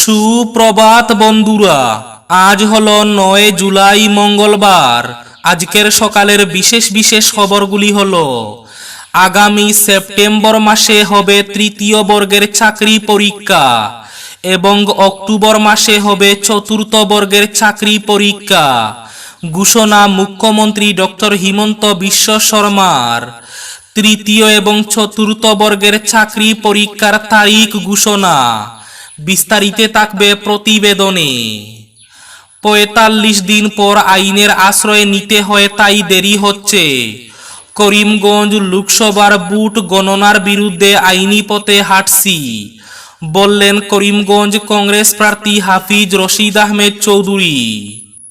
সুপ্রভাত বন্ধুরা, আজ হলো 9 জুলাই মঙ্গলবার। আজকের সকালের বিশেষ বিশেষ খবরগুলি হলো: আগামী সেপ্টেম্বর মাসে হবে তৃতীয় বর্গের চাকরি পরীক্ষা এবং অক্টোবর মাসে হবে চতুর্থ বর্গের চাকরি পরীক্ষা। ঘোষণা মুখ্যমন্ত্রী ডক্টর হিমন্ত বিশ্ব শর্মার। তৃতীয় এবং চতুর্থ বর্গের চাকরি পরীক্ষার তারিখ ঘোষণা। বিস্তারিত থাকবে প্রতিবেদনে। ৪৫ দিন পর আইনের আশ্রয় নিতে হয়, তাই দেরি হচ্ছে। করিমগঞ্জ লোকসভার ভোট গণনার বিরুদ্ধে আইনি পথে হাঁটছি বললেন করিমগঞ্জ কংগ্রেস প্রার্থী হাফিজ রশিদ আহমেদ চৌধুরী।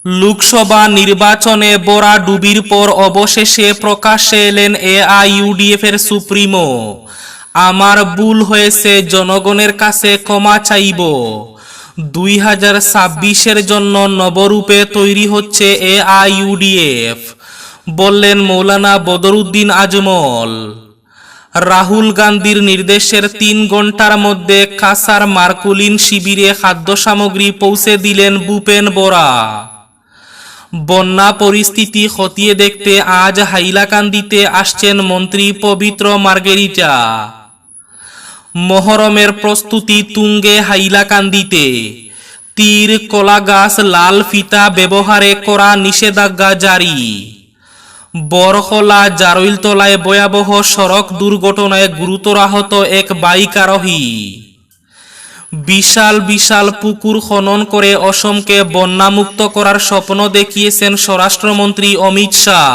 লোকসভা নির্বাচনে ভরাডুবির পর অবশেষে প্রকাশ্যে এলেন এআইইউডিএফ এর সুপ্রিমো। আমার ভুল হয়েছে, জনগণের কাছে ক্ষমা চাইব। 2026-এর জন্য নবরূপে তৈরি হচ্ছে এআইইউডিএফ বললেন মৌলানা বদরুদ্দিন আজমল। রাহুল গান্ধীর নির্দেশের 3 ঘন্টার মধ্যে কাসার মার্কুলিন শিবিরে খাদ্য সামগ্রী পৌঁছে দিলেন ভূপেন বরা। বন্যা পরিস্থিতি খতিয়ে দেখতে আজ হাইলাকান্দিতে আসছেন মন্ত্রী পবিত্র মার্গেরিটা। মহরমের প্রস্তুতি তুঙ্গে হাইলাকান্দিতে। তীর, কলা গাছ, লাল ফিতা ব্যবহারে করা নিষেধাজ্ঞা জারি। বরখলা জারৈলতলায় ভয়াবহ সড়ক দুর্ঘটনায় গুরুতর আহত এক বাইক আরোহী। বিশাল বিশাল পুকুর খনন করে অসমকে বন্যামুক্ত করার স্বপ্ন দেখিয়েছেন স্বরাষ্ট্রমন্ত্রী অমিত শাহ।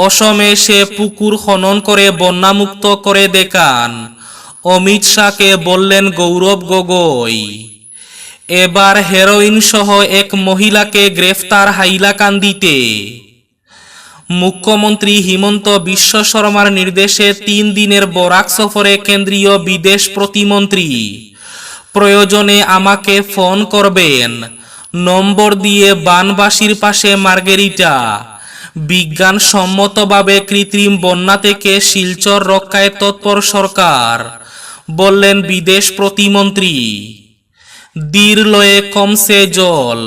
অসমে সে পুকুর খনন করে বন্যামুক্ত করে দেখান। অমিত শাহকে বললেন গৌরব গগৈ। এবার হেরোইন সহ এক মহিলাকে গ্রেফতার হাইলাকান্দিতে। মুখ্যমন্ত্রী হিমন্ত বিশ্ব শর্মার নির্দেশে 3 দিনের বরাক সফরে কেন্দ্রীয় বিদেশ প্রতিমন্ত্রী। প্রয়োজনে আমাকে ফোন করবেন, নম্বর দিয়ে বানবাসীর পাশে মার্গেরিটা। বিজ্ঞানসম্মতভাবে কৃত্রিম বন্যা থেকে শিলচর রক্ষায় তৎপর সরকার বললেন বিদেশ প্রতিমন্ত্রী। দিরলয়ে কমছে জল,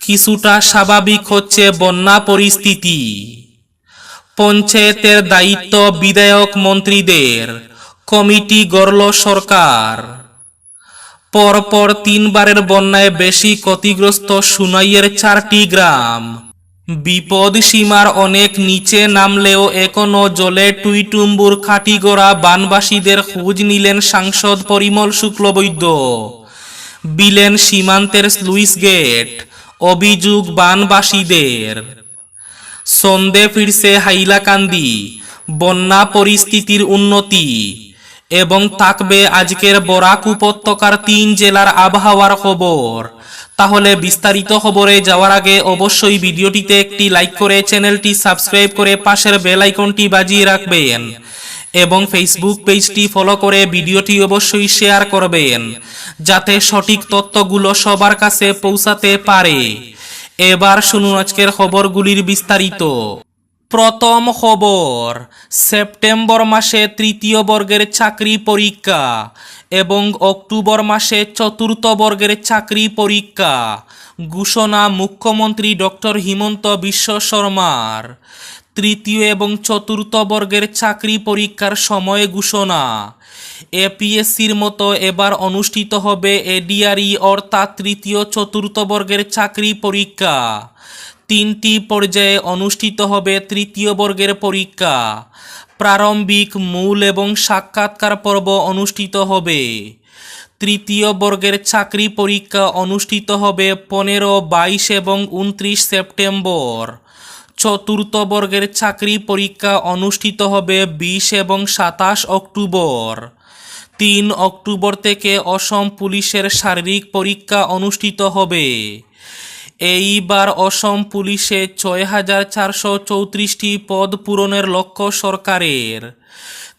কিছুটা স্বাভাবিক হচ্ছে বন্যা পরিস্থিতি। পঞ্চায়েতের দায়িত্ব বিধায়ক মন্ত্রীদের, কমিটি গড়ল সরকার। পরপর 3 বারের বন্যায় বেশি ক্ষতিগ্রস্ত সুনাইয়ের 4টি গ্রাম। বিপদ সীমার অনেক নিচে নামলেও এখনো জলে টুইটুম্বুর খাটিগড়া বানবাসীদের খোঁজ নিলেন সাংসদ পরিমল শুক্লবৈদ্য। বিলেন সীমান্তের স্লুইস গেট, অভিযোগ বানবাসীদের। সন্ধে ফিরছে হাইলাকান্দি, বন্যা পরিস্থিতির উন্নতি এবং থাকবে আজকের বরাক উপত্যকার 3 জেলার আবহাওয়ার খবর। তাহলে বিস্তারিত খবরে যাওয়ার আগে অবশ্যই ভিডিওটিতে একটি লাইক করে চ্যানেলটি সাবস্ক্রাইব করে পাশের বেল আইকনটি বাজিয়ে রাখবেন এবং ফেসবুক পেজটি ফলো করে ভিডিওটি অবশ্যই শেয়ার করবেন যাতে সঠিক তথ্যগুলো সবার কাছে পৌঁছাতে পারে। এবার শুনুন আজকের খবরগুলির বিস্তারিত। প্রথম খবর, সেপ্টেম্বর মাসে তৃতীয় বর্গের চাকরি পরীক্ষা এবং অক্টোবর মাসে চতুর্থ বর্গের চাকরি পরীক্ষা। ঘোষণা মুখ্যমন্ত্রী ডক্টর হিমন্ত বিশ্ব শর্মার। তৃতীয় এবং চতুর্থ বর্গের চাকরি পরীক্ষার সময় ঘোষণা। এপিএসসির মতো এবার অনুষ্ঠিত হবে এডিআরই অর্থাৎ তৃতীয় চতুর্থ বর্গের চাকরি পরীক্ষা। 3টি পর্যায়ে অনুষ্ঠিত হবে তৃতীয় বর্গের পরীক্ষা। প্রারম্ভিক, মূল এবং সাক্ষাৎকার পর্ব অনুষ্ঠিত হবে। তৃতীয় বর্গের চাকরি পরীক্ষা অনুষ্ঠিত হবে 15, 22 এবং 29 সেপ্টেম্বর। চতুর্থ বর্গের চাকরি পরীক্ষা অনুষ্ঠিত হবে 20 এবং 27 অক্টোবর। 3 অক্টোবর থেকে অসম পুলিশের শারীরিক পরীক্ষা অনুষ্ঠিত হবে। এইবার অসম পুলিশে 6,434টি পদ পূরণের লক্ষ্য সরকারের।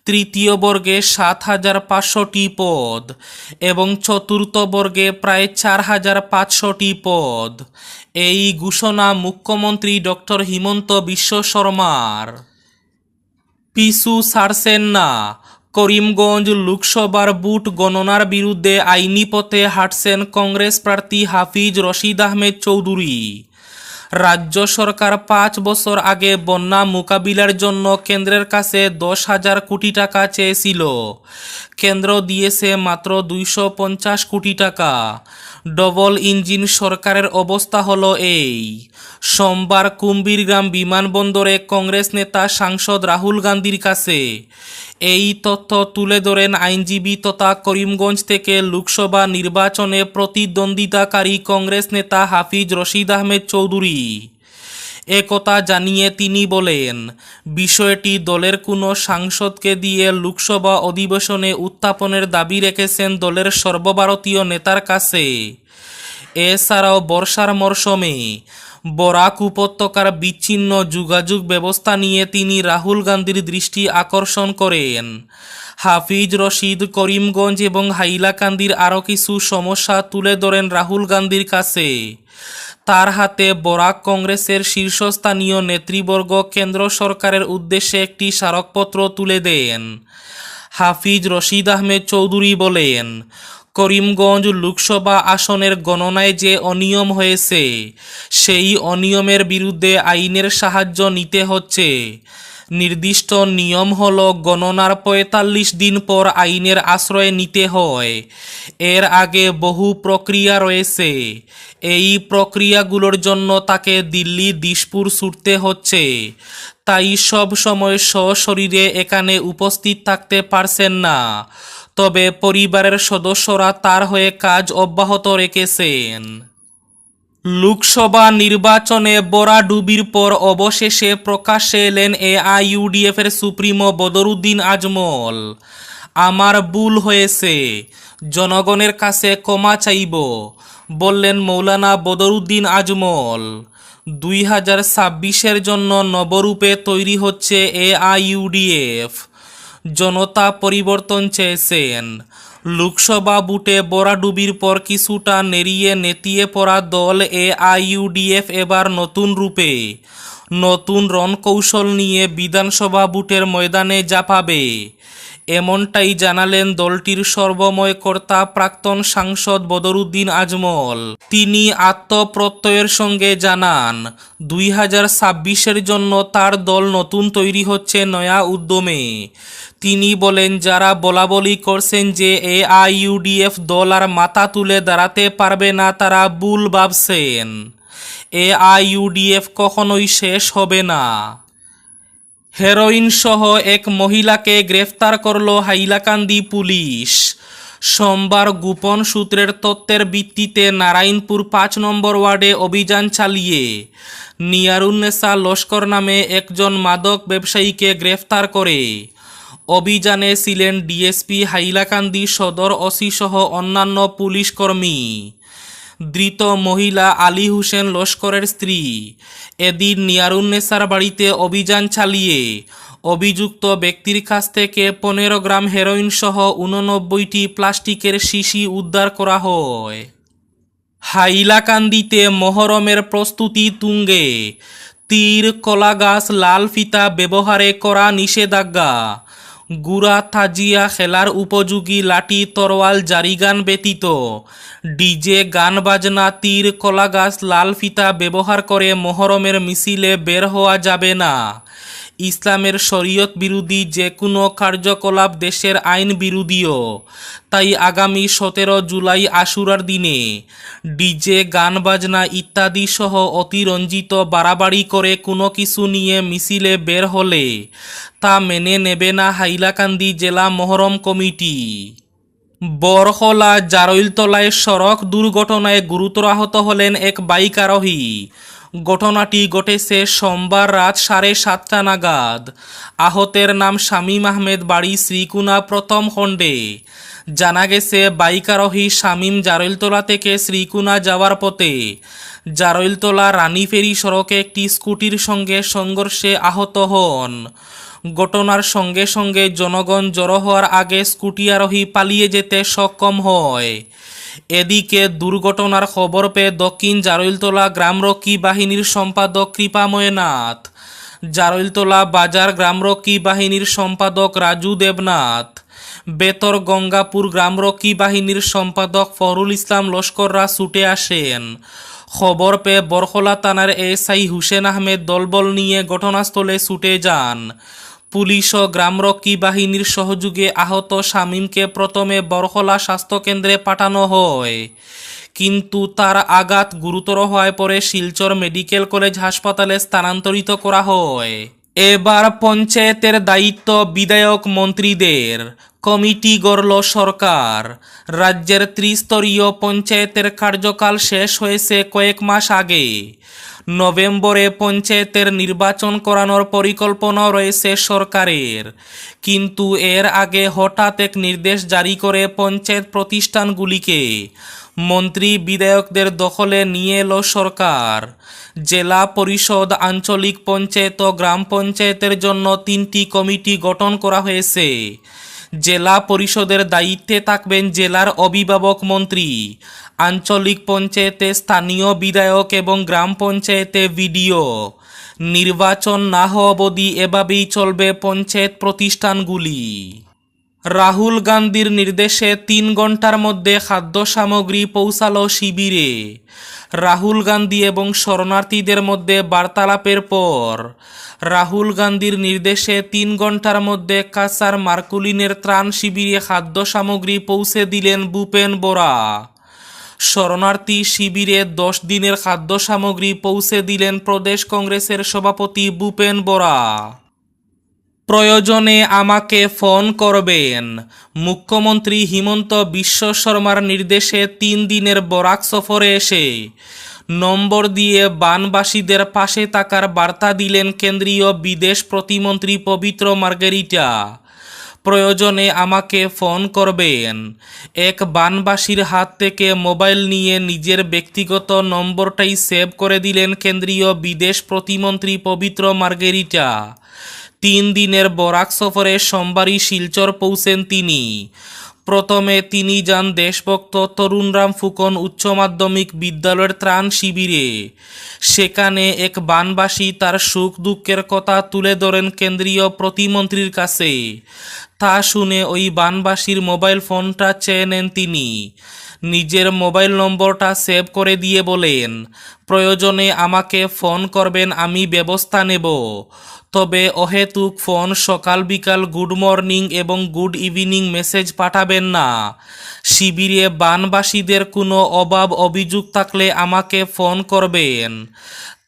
তৃতীয় বর্গে 7,500টি পদ এবং চতুর্থ বর্গে প্রায় 4,500টি পদ। এই ঘোষণা মুখ্যমন্ত্রী ডক্টর হিমন্ত বিশ্ব শর্মার। পিছু ছাড়ছেন না, করিমগঞ্জ লোকসভার বুট গণনার বিরুদ্ধে আইনি পথে হাঁটছেন কংগ্রেস প্রার্থী হাফিজ রশিদ আহমেদ চৌধুরী। রাজ্য সরকার 5 বছর আগে বন্যা মোকাবিলার জন্য কেন্দ্রের কাছে 10,000 কোটি টাকা চেয়েছিল। কেন্দ্র দিয়েছে মাত্র 250 কোটি টাকা। ডবল ইঞ্জিন সরকারের অবস্থা হলো এই। সোমবার কুম্ভীরগ্রাম বিমানবন্দরে কংগ্রেস নেতা সাংসদ রাহুল গান্ধীর কাছে এই তথ্য তুলে ধরেন আইনজীবী তথা করিমগঞ্জ থেকে লোকসভা নির্বাচনে প্রতিদ্বন্দ্বিতাকারী কংগ্রেস নেতা হাফিজ রশিদ আহমেদ চৌধুরী। একথা জানিয়ে তিনি বলেন, বিষয়টি দলের কোনো সাংসদকে দিয়ে লোকসভা অধিবেশনে উত্থাপনের দাবি রেখেছেন দলের সর্বভারতীয় নেতার কাছে। এছাড়াও বর্ষার মরশুমে বরাক উপত্যকার বিচ্ছিন্ন যোগাযোগ ব্যবস্থা নিয়ে তিনি রাহুল গান্ধীর দৃষ্টি আকর্ষণ করেন। হাফিজ রশিদ করিমগঞ্জ এবং হাইলাকান্দির আরও কিছু সমস্যা তুলে ধরেন রাহুল গান্ধীর কাছে। তার হাতে বরাক কংগ্রেসের শীর্ষস্থানীয় নেতৃবর্গ কেন্দ্র সরকারের উদ্দেশ্যে একটি স্মারকপত্র তুলে দেন। হাফিজ রশিদ আহমেদ চৌধুরী বলেন, করিমগঞ্জ লোকসভা আসনের গণনায় যে অনিয়ম হয়েছে সেই অনিয়মের বিরুদ্ধে আইনের সাহায্য নিতে হচ্ছে। নির্দিষ্ট নিয়ম হলো গণনার 45 দিন পর আইনের আশ্রয় নিতে হয়। এর আগে বহু প্রক্রিয়া রয়েছে। এই প্রক্রিয়াগুলোর জন্য তাকে দিল্লি দিশপুর ছুটতে হচ্ছে। তাই সব সময় সশরীরে এখানে উপস্থিত থাকতে পারছেন না। তবে পরিবারের সদস্যরা তার হয়ে কাজ অব্যাহত রেখেছেন। লোকসভা নির্বাচনে বরাডুবির পর অবশেষে প্রকাশ্যে এলেন এআইইউডিএফের সুপ্রিমো বদরুদ্দিন আজমল। আমার ভুল হয়েছে, জনগণের কাছে ক্ষমা চাইব, বললেন মৌলানা বদরুদ্দিন আজমল। 2026-এর জন্য নবরূপে তৈরি হচ্ছে এআইইউডিএফ। জনতা পরিবর্তন চেয়েছেন। লোকসভা বুটে বরাডুবির পর কিছুটা নেড়িয়ে নেতিয়ে পড়া দল এআইইউডিএফ এবার নতুন রূপে নতুন রণকৌশল নিয়ে বিধানসভা বুটের ময়দানে ঝাঁপাবে। এমনটাই জানালেন দলটির সর্বময় কর্তা প্রাক্তন সাংসদ বদরুদ্দিন আজমল। তিনি আত্মপ্রত্যয়ের সঙ্গে জানান, 2026-এর জন্য তার দল নতুন তৈরি হচ্ছে নয়া উদ্যমে। তিনি বলেন, যারা বলাবলি করছেন যে এআইইউডিএফ দল আর মাথা তুলে দাঁড়াতে পারবে না তারা ভুল ভাবছেন। এআইইউডিএফ কখনোই শেষ হবে না। হেরোইন সহ এক মহিলাকে গ্রেফতার করল হাইলাকান্দি পুলিশ। সোমবার গোপন সূত্রের তথ্যের ভিত্তিতে নারায়ণপুর 5 নম্বর ওয়ার্ডে অভিযান চালিয়ে নিয়ারুন্নেসা লস্কর নামে একজন মাদক ব্যবসায়ীকে গ্রেফতার করে। অভিযানে ছিলেন ডিএসপি হাইলাকান্দি সদর ওসি সহ অন্যান্য পুলিশ কর্মী। ধৃত মহিলা আলী হোসেন লস্করের স্ত্রী। এদিন নিয়ারুন্নেসার বাড়িতে অভিযান চালিয়ে অভিযুক্ত ব্যক্তির কাছ থেকে 15 গ্রাম হেরোইন সহ 89টি প্লাস্টিকের শিশি উদ্ধার করা হয়। হাইলাকান্দিতে মহরমের প্রস্তুতি তুঙ্গে। তীর, কলাগাছ, লাল ফিতা ব্যবহারে করা নিষেধাজ্ঞা। গুড়া তাজিয়া খেলার উপযোগী লাঠি, তরোয়াল, জারিগান ব্যতীত ডিজে, গান বাজনা, তীর, কলাগাছ, লাল ফিতা ব্যবহার করে মহরমের মিছিলে বের হওয়া যাবে না। ইসলামের শরীয়ত বিরোধী যে কোনো কার্যকলাপ দেশের আইন বিরোধীও। তাই আগামী 17 জুলাই আশুরার দিনে ডিজে, গান বাজনা ইত্যাদি সহ অতিরঞ্জিত বাড়াবাড়ি করে কোনো কিছু নিয়ে মিছিলে বের হলে তা মেনে নেবে না হাইলাকান্দি জেলা মহরম কমিটি। বরহলা জারৈলতলায় সড়ক দুর্ঘটনায় গুরুতর আহত হলেন এক বাইক আরোহী। ঘটনাটি ঘটেছে সোমবার রাত 7:30 নাগাদ। আহতের নাম শামীম আহমেদ, বাড়ি শ্রীকুনা প্রথম খণ্ডে। জানা গেছে, বাইক আরোহী শামীম জারৈলতলা থেকে শ্রীকুনা যাওয়ার পথে জারৈলতলা রানীফেরি সড়কে একটি স্কুটির সঙ্গে সংঘর্ষে আহত হন। ঘটনার সঙ্গে সঙ্গে জনগণ জড়ো হওয়ার আগে স্কুটি আরোহী পালিয়ে যেতে সক্ষম হয়। এদিকে দুর্ঘটনার খবর পেয়ে দক্ষিণ জারৈলতলা গ্রামরক্ষী বাহিনীর সম্পাদক কৃপাময় নাথ, জারৈলতলা বাজার গ্রামরক্ষী বাহিনীর সম্পাদক রাজু দেবনাথ, বেতর গঙ্গাপুর গ্রামরক্ষী বাহিনীর সম্পাদক ফরুল ইসলাম লস্কররা ছুটে আসেন। খবর পেয়ে বরখলা থানার এসআই হুসেন আহমেদ দলবল নিয়ে ঘটনাস্থলে ছুটে যান। পুলিশ ও গ্রামরক্ষী বাহিনীর সহযোগে আহত শামীমকে প্রথমে বরখলা স্বাস্থ্যকেন্দ্রে পাঠানো হয়, কিন্তু তার আঘাত গুরুতর হওয়ায় পরে শিলচর মেডিকেল কলেজ হাসপাতালে স্থানান্তরিত করা হয়। এবার পঞ্চায়েতের দায়িত্ব বিধায়ক মন্ত্রীদের, কমিটি গড়ল সরকার। রাজ্যের ত্রিস্তরীয় পঞ্চায়েতের কার্যকাল শেষ হয়েছে কয়েক মাস আগে। নভেম্বরে পঞ্চায়েতের নির্বাচন করানোর পরিকল্পনা রয়েছে সরকারের, কিন্তু এর আগে হঠাৎ এক নির্দেশ জারি করে পঞ্চায়েত প্রতিষ্ঠানগুলিকে মন্ত্রী বিধায়কদের দখলে নিয়ে এলো সরকার। জেলা পরিষদ, আঞ্চলিক পঞ্চায়েত ও গ্রাম পঞ্চায়েতের জন্য 3টি কমিটি গঠন করা হয়েছে। জেলা পরিষদের দায়িত্বে থাকবেন জেলার অভিভাবক মন্ত্রী, আঞ্চলিক পঞ্চায়েতে স্থানীয় বিধায়ক এবং গ্রাম পঞ্চায়েতে ভিডিও। নির্বাচন না হওয়া অবধি এভাবেই চলবে পঞ্চায়েত প্রতিষ্ঠানগুলি। রাহুল গান্ধীর নির্দেশে 3 ঘন্টার মধ্যে খাদ্য সামগ্রী পৌঁছালো শিবিরে। রাহুল গান্ধী এবং শরণার্থীদের মধ্যে বার্তালাপের পর রাহুল গান্ধীর নির্দেশে 3 ঘন্টার মধ্যে কাছার মার্কুলিনের ত্রাণ শিবিরে খাদ্য সামগ্রী পৌঁছে দিলেন ভূপেন বোরা। শরণার্থী শিবিরে 10 দিনের খাদ্য সামগ্রী পৌঁছে দিলেন প্রদেশ কংগ্রেসের সভাপতি ভূপেন বোরা। প্রয়োজনে আমাকে ফোন করবেন। মুখ্যমন্ত্রী হিমন্ত বিশ্ব শর্মার নির্দেশে 3 দিনের বরাক সফরে এসে নম্বর দিয়ে বানবাসীদের পাশে থাকার বার্তা দিলেন কেন্দ্রীয় বিদেশ প্রতিমন্ত্রী পবিত্র মার্গেরিটা। প্রয়োজনে আমাকে ফোন করবেন। এক বানবাসীর হাত থেকে মোবাইল নিয়ে নিজের ব্যক্তিগত নম্বরটাই সেভ করে দিলেন কেন্দ্রীয় বিদেশ প্রতিমন্ত্রী পবিত্র মার্গেরিটা। 3 দিনের বরাক সফরে সোমবারই শিলচর পৌঁছেন তিনি। প্রথমে তিনি যান দেশভক্ত তরুণরাম ফুকন উচ্চ মাধ্যমিক বিদ্যালয়ের ত্রাণ শিবিরে। সেখানে এক বানবাসী তার সুখ দুঃখের কথা তুলে ধরেন কেন্দ্রীয় প্রতিমন্ত্রীর কাছে। তা শুনে ওই বানবাসীর মোবাইল ফোনটা চেয়ে নেন তিনি। নিজের মোবাইল নম্বরটা সেভ করে দিয়ে বলেন, প্রয়োজনে আমাকে ফোন করবেন, আমি ব্যবস্থা নেব। তবে অহেতুক ফোন, সকাল বিকাল গুড মর্নিং এবং গুড ইভিনিং মেসেজ পাঠাবেন না। শিবিরে বানবাসীদের কোনো অভাব অভিযোগ থাকলে আমাকে ফোন করবেন।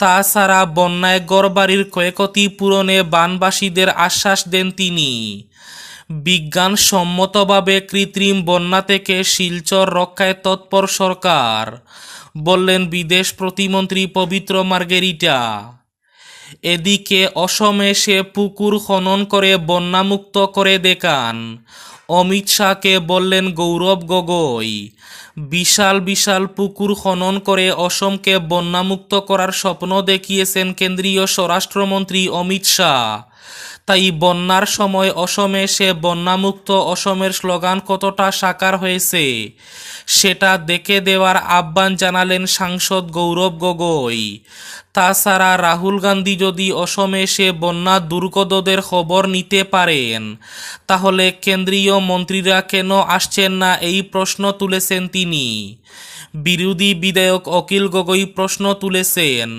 তাছাড়া বন্যায় ঘরবাড়ির ক্ষয়ক্ষতি পূরণে বানবাসীদের আশ্বাস দেন তিনি। বিজ্ঞানসম্মতভাবে কৃত্রিম বন্যা থেকে শিলচর রক্ষায় তৎপর সরকার, বললেন বিদেশ প্রতিমন্ত্রী পবিত্র মার্গেরিটা। এদিকে অসমে সে পুকুর খনন করে বন্যামুক্ত করে দেখান। অমিত শাহকে বললেন গৌরব গগৈ। বিশাল বিশাল পুকুর খনন করে অসমকে বন্যামুক্ত করার স্বপ্ন দেখিয়েছেন কেন্দ্রীয় স্বরাষ্ট্রমন্ত্রী অমিত শাহ। তাই বন্যার সময় অসমে সে বন্যামুক্ত অসমের স্লোগান কতটা সাকার হয়েছে সেটা দেখে দেওয়ার আহ্বান জানালেন সাংসদ গৌরব গগৈ। তাছাড়া রাহুল গান্ধী যদি অসমে সে বন্যা দুর্গতদের খবর নিতে পারেন, তাহলে কেন্দ্রীয় মন্ত্রীরা কেন আসছেন না, এই প্রশ্ন তুলেছেন তিনি। বিরোধী বিধায়ক অখিল গগৈ প্রশ্ন তুলেছেন,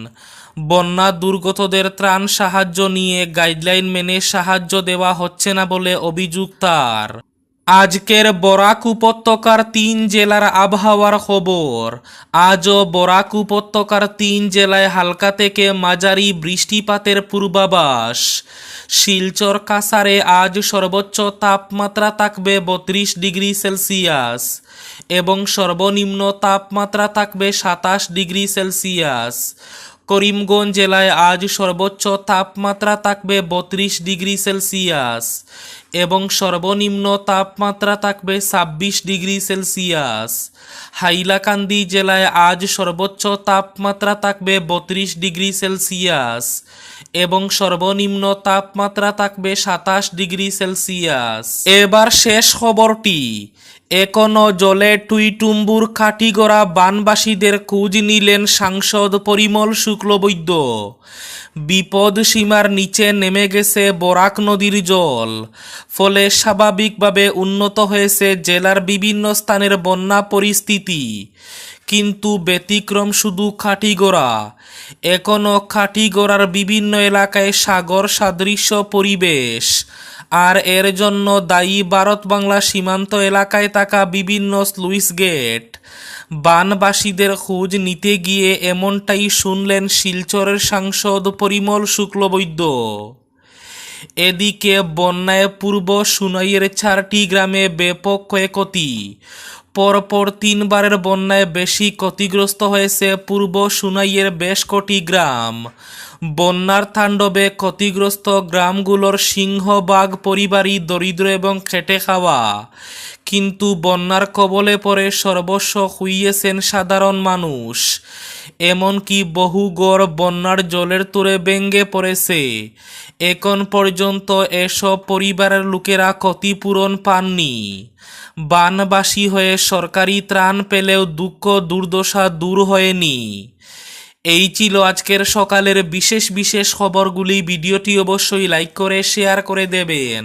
বন্যা দুর্গতদের ত্রাণ সাহায্য নিয়ে গাইডলাইন মেনে সাহায্য দেওয়া হচ্ছে না বলে অভিযোগ তার। আজকের বরাক উপত্যকার 3 জেলার আবহাওয়ার খবর। আজও বরাক উপত্যকার 3 জেলায় হালকা থেকে মাঝারি বৃষ্টিপাতের পূর্বাভাস। শিলচর কাছাড়ে আজ সর্বোচ্চ তাপমাত্রা থাকবে 32 ডিগ্রি সেলসিয়াস এবং সর্বনিম্ন তাপমাত্রা থাকবে 27 ডিগ্রি সেলসিয়াস। করিমগঞ্জ জেলায় আজ সর্বোচ্চ তাপমাত্রা থাকবে 32 ডিগ্রি সেলসিয়াস এবং সর্বনিম্ন তাপমাত্রা থাকবে 26 ডিগ্রি সেলসিয়াস। হাইলাকান্দি জেলায় আজ সর্বোচ্চ তাপমাত্রা থাকবে 32 ডিগ্রি সেলসিয়াস এবং সর্বনিম্ন তাপমাত্রা থাকবে 27 ডিগ্রি সেলসিয়াস। এবার শেষ খবরটি। এখনো জলে টুইটুম্বুর কাঠিগড়া বানবাসীদের খোঁজ নিলেন সাংসদ পরিমল শুক্লবৈদ্য। বিপদ সীমার নিচে নেমে গেছে বরাক নদীর জল। ফলে স্বাভাবিকভাবে উন্নত হয়েছে জেলার বিভিন্ন স্থানের বন্যা পরিস্থিতি। কিন্তু ব্যতিক্রম শুধু খাটিগড়া। এখনও খাটিগড়ার বিভিন্ন এলাকায় সাগর সাদৃশ্য পরিবেশ, আর এর জন্য দায়ী ভারত বাংলা সীমান্ত এলাকায় থাকা বিভিন্ন স্লুইস গেট। বানবাসীদের খোঁজ নিতে গিয়ে এমনটাই শুনলেন শিলচরের সাংসদ পরিমল শুক্লবৈদ্য। এদিকে বন্যায় পূর্ব সুনাইয়ের 4টি গ্রামে ব্যাপক ক্ষয়ক্ষতি। পরপর 3বারের বন্যায় বেশি ক্ষতিগ্রস্ত হয়েছে পূর্ব সুনাইয়ের বেশ কটি গ্রাম। বন্যার তাণ্ডবে ক্ষতিগ্রস্ত গ্রামগুলোর সিংহভাগ পরিবারই দরিদ্র এবং খেটে খাওয়া। কিন্তু বন্যার কবলে পড়ে সর্বস্ব খুইয়েছেন সাধারণ মানুষ। এমনকি বহু ঘর বন্যার জলের তোড়ে ভেঙে পড়েছে। এখন পর্যন্ত এসব পরিবারের লোকেরা ক্ষতিপূরণ পাননি। বানবাসী হয়ে সরকারি ত্রাণ পেলেও দুঃখ দুর্দশা দূর হয়নি। এই ছিল আজকের সকালের বিশেষ খবরগুলি। ভিডিওটি অবশ্যই লাইক করে শেয়ার করে দেবেন।